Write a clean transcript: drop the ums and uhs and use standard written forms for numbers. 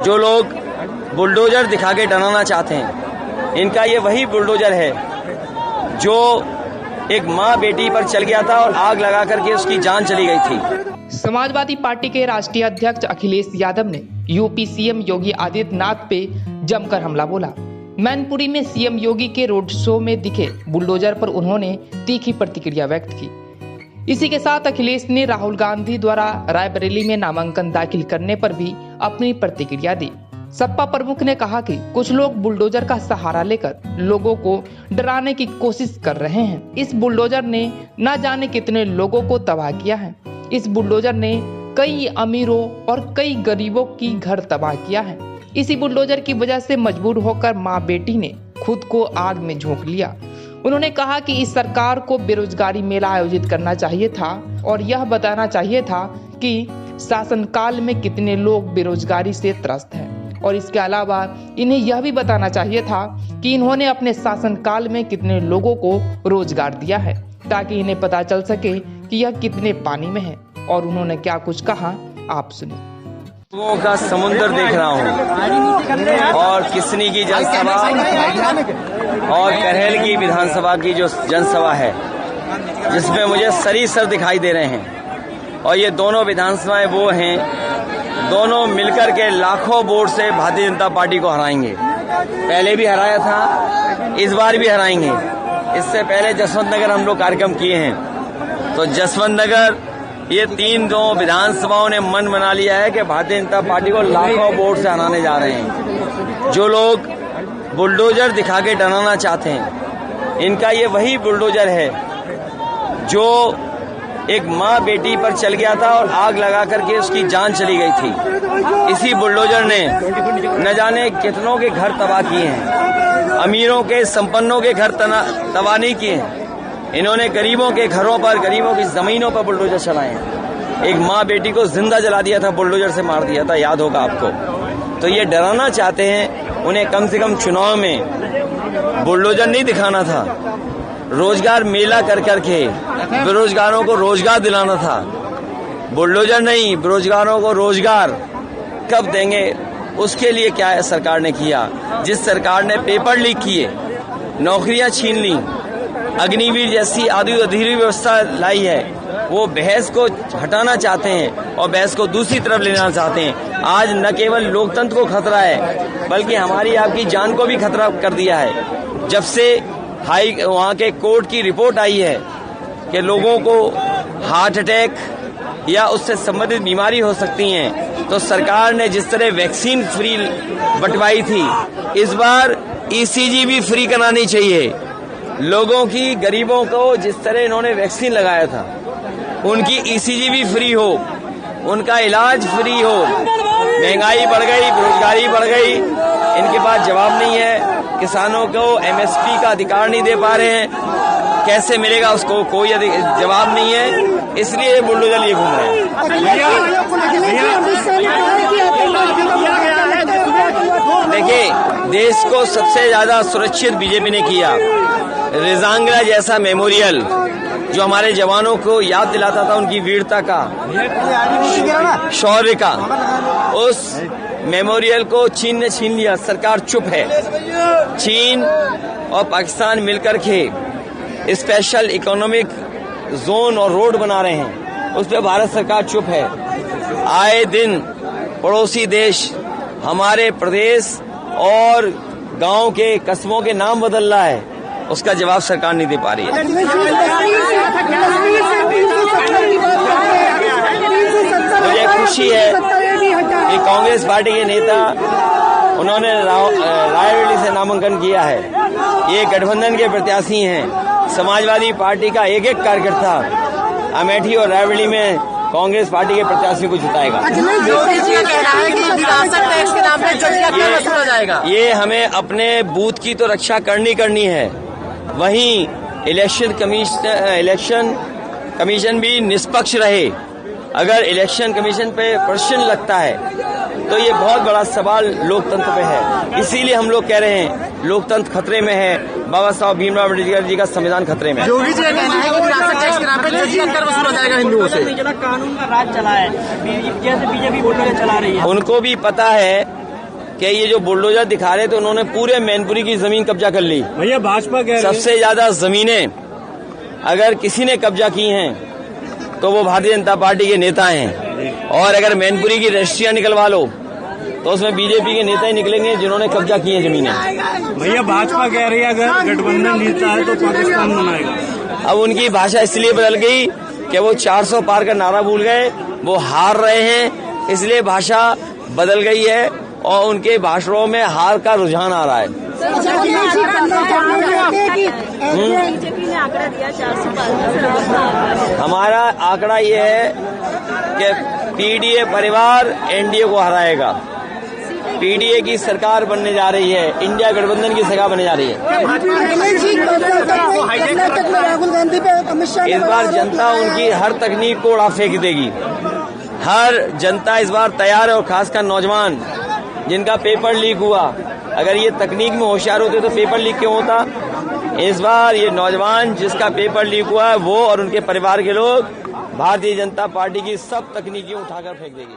जो लोग बुलडोजर दिखा के डराना चाहते हैं, इनका ये वही बुलडोजर है जो एक माँ बेटी पर चल गया था और आग लगा करके उसकी जान चली गई थी। समाजवादी पार्टी के राष्ट्रीय अध्यक्ष अखिलेश यादव ने यूपी सीएम योगी आदित्यनाथ पे जमकर हमला बोला। मैनपुरी में सीएम योगी के रोड शो में दिखे बुलडोजर पर उन्होंने तीखी प्रतिक्रिया व्यक्त की। इसी के साथ अखिलेश ने राहुल गांधी द्वारा रायबरेली में नामांकन दाखिल करने पर भी अपनी प्रतिक्रिया दी। सपा प्रमुख ने कहा कि कुछ लोग बुलडोजर का सहारा लेकर लोगों को डराने की कोशिश कर रहे हैं। इस बुलडोजर ने न जाने कितने लोगों को तबाह किया है। इस बुलडोजर ने कई अमीरों और कई गरीबों की घर तबाह किया है। इसी बुलडोजर की वजह से मजबूर होकर माँ बेटी ने खुद को आग में झोंक लिया। उन्होंने कहा कि इस सरकार को बेरोजगारी मेला आयोजित करना चाहिए था और यह बताना चाहिए था कि शासनकाल में कितने लोग बेरोजगारी से त्रस्त हैं, और इसके अलावा इन्हें यह भी बताना चाहिए था कि इन्होंने अपने शासनकाल में कितने लोगों को रोजगार दिया है, ताकि इन्हें पता चल सके कि यह कितने पानी में है। और उन्होंने क्या कुछ कहा, आप सुनिए। लोगों का समुद्र देख रहा हूँ और किसनी की जनसभा और करहेल की विधानसभा की जो जनसभा है, जिसमें मुझे सरीसर दिखाई दे रहे हैं। और ये दोनों विधानसभाएं वो हैं, दोनों मिलकर के लाखों वोट से भारतीय जनता पार्टी को हराएंगे। पहले भी हराया था, इस बार भी हराएंगे। इससे पहले जसवंत नगर हम लोग कार्यक्रम किए हैं, तो जसवंत नगर ये दो विधानसभाओं ने मन बना लिया है कि भारतीय जनता पार्टी को लाखों वोट से हराने जा रहे हैं। जो लोग बुलडोजर दिखा के डराना चाहते हैं, इनका ये वही बुलडोजर है जो एक माँ बेटी पर चल गया था और आग लगा करके उसकी जान चली गई थी। इसी बुलडोजर ने न जाने कितनों के घर तबाह किए हैं। अमीरों के, संपन्नों के घर तबाह नहीं किए हैं। इन्होंने गरीबों के घरों पर, गरीबों की जमीनों पर बुलडोजर चलाए हैं। एक माँ बेटी को जिंदा जला दिया था, बुलडोजर से मार दिया था, याद होगा आपको। तो ये डराना चाहते हैं। उन्हें कम से कम चुनाव में बुलडोजर नहीं दिखाना था, रोजगार मेला कर करके बेरोजगारों को रोजगार दिलाना था। बुलडोजर नहीं, बेरोजगारों को रोजगार कब देंगे, उसके लिए क्या है सरकार ने किया। जिस सरकार ने पेपर लीक किए, नौकरियां छीन ली, अग्निवीर जैसी अधूरी व्यवस्था लाई है, वो बहस को हटाना चाहते हैं और बहस को दूसरी तरफ लेना चाहते हैं। आज न केवल लोकतंत्र को खतरा है, बल्कि हमारी आपकी जान को भी खतरा कर दिया है। जब से वहाँ के कोर्ट की रिपोर्ट आई है कि लोगों को हार्ट अटैक या उससे संबंधित बीमारी हो सकती है, तो सरकार ने जिस तरह वैक्सीन फ्री बंटवाई थी, इस बार ईसीजी भी फ्री करानी चाहिए। लोगों की, गरीबों को जिस तरह इन्होंने वैक्सीन लगाया था, उनकी ईसीजी भी फ्री हो, उनका इलाज फ्री हो। महंगाई बढ़ गई, बेरोजगारी बढ़ गई, इनके पास जवाब नहीं है। किसानों को एमएसपी का अधिकार नहीं दे पा रहे हैं, कैसे मिलेगा उसको कोई जवाब नहीं है। इसलिए ये बुलडोजर लिए घूम रहे हैं। देखिए, देश को सबसे ज्यादा सुरक्षित बीजेपी ने किया। रेजांगला जैसा मेमोरियल जो हमारे जवानों को याद दिलाता था उनकी वीरता का, शौर्य का, उस मेमोरियल को चीन ने छीन लिया। सरकार चुप है। चीन और पाकिस्तान मिलकर के स्पेशल इकोनॉमिक जोन और रोड बना रहे हैं, उस पर भारत सरकार चुप है। आए दिन पड़ोसी देश हमारे प्रदेश और गांव के, कस्बों के नाम बदल रहा है, उसका जवाब सरकार नहीं दे पा रही है। मुझे खुशी है कि कांग्रेस पार्टी के नेता, उन्होंने रायबरेली से नामांकन किया है। ये गठबंधन के प्रत्याशी हैं। समाजवादी पार्टी का एक एक कार्यकर्ता अमेठी और रायबरेली में कांग्रेस पार्टी के प्रत्याशी को जिताएगा। ये हमें अपने बूथ की तो रक्षा करनी है, वहीं इलेक्शन कमीशन भी निष्पक्ष रहे। अगर इलेक्शन कमीशन पे प्रश्न लगता है तो ये बहुत बड़ा सवाल लोकतंत्र पे है। इसीलिए हम लोग कह रहे हैं लोकतंत्र खतरे में है, बाबा साहब भीमराव अम्बेडकर जी का संविधान खतरे में है। योगी जी का कहना है कि विरासत टैक्स के नाम पे जजिया कर वसूला जाएगा हिंदुओं से। कानून का राज चला है, जैसे बीजेपी वोट चला रही है। उनको भी पता है कि ये जो बुलडोजर दिखा रहे थे उन्होंने पूरे मैनपुरी की जमीन कब्जा कर ली। भैया भाजपा कह रही है सबसे ज्यादा जमीनें अगर किसी ने कब्जा की हैं तो वो भारतीय जनता पार्टी के नेता हैं। और अगर मैनपुरी की रजिस्ट्रियां निकलवा लो तो उसमें बीजेपी के नेता ही निकलेंगे जिन्होंने कब्जा की है जमीनें। भैया भाजपा कह रही है अगर गठबंधन जीतता है तो पाकिस्तान बनाएगा। अब उनकी भाषा इसलिए बदल गई कि वो 400 पार का नारा भूल गए, वो हार रहे हैं, इसलिए भाषा बदल गई है और उनके भाषणों में हार का रुझान आ रहा है। बीजेपी ने आंकड़ा दिया 400 पार। हमारा आंकड़ा ये है कि पीडीए परिवार एनडीए को हराएगा। पीडीए की सरकार बनने जा रही है, इंडिया गठबंधन की सरकार बनने जा रही है। इस बार जनता उनकी हर तकनीक को उड़ा फेंक देगी। हर जनता इस बार तैयार है और खासकर नौजवान जिनका पेपर लीक हुआ। अगर ये तकनीक में होशियार होते तो पेपर लीक क्यों होता? इस बार ये नौजवान जिसका पेपर लीक हुआ है वो और उनके परिवार के लोग भारतीय जनता पार्टी की सब तकनीकें उठाकर फेंक देगी।